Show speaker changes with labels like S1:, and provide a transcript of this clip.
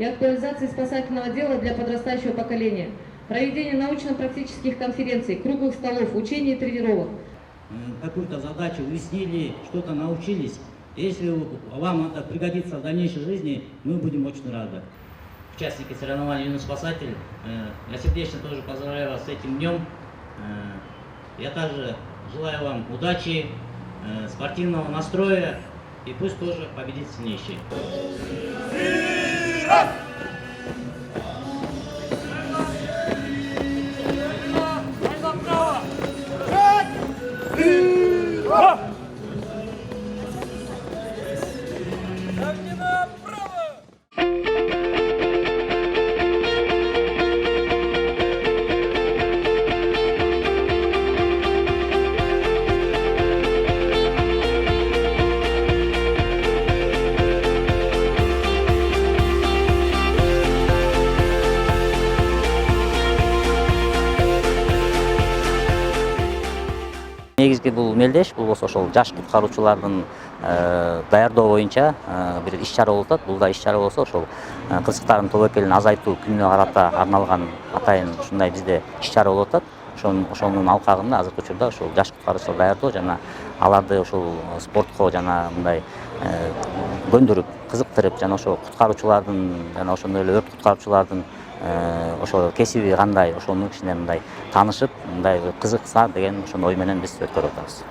S1: и актуализации спасательного дела для подрастающего поколения, проведение научно-практических конференций, круглых столов, учений и тренировок.
S2: Какую-то задачу уяснили, что-то научились. Если вам это пригодится в дальнейшей жизни, мы будем очень рады. Участники соревнований «Юный спасатель», я сердечно тоже поздравляю вас с этим днем. Я также желаю вам удачи, спортивного настроя, и пусть тоже победит сильнейший.
S3: Негизги бул мелдеш, бул болсо ошол жаш куткаруучулардын даярдоо боюнча бир иш-чара болуп атат. Бул да иш-чара болсо ошол кырсыктардын тобокелин азайтуу күнүнө карата арналган атайын ушундай бизде иш-чара болуп атат. Ошонун алкагында азыркы учурда ошол жаш куткаруучуларды даярдоо жана аларды ошол спортко жана мындай көндүрүп, кызыктырып жана ошо куткаруучулардын жана ошондой эле өрт куткаруучулардын ошо кесиби кандай, ошонун кичине мындай таанышып, мындай кызыкса деген ошондой ой менен биз өткөрүп атабыз.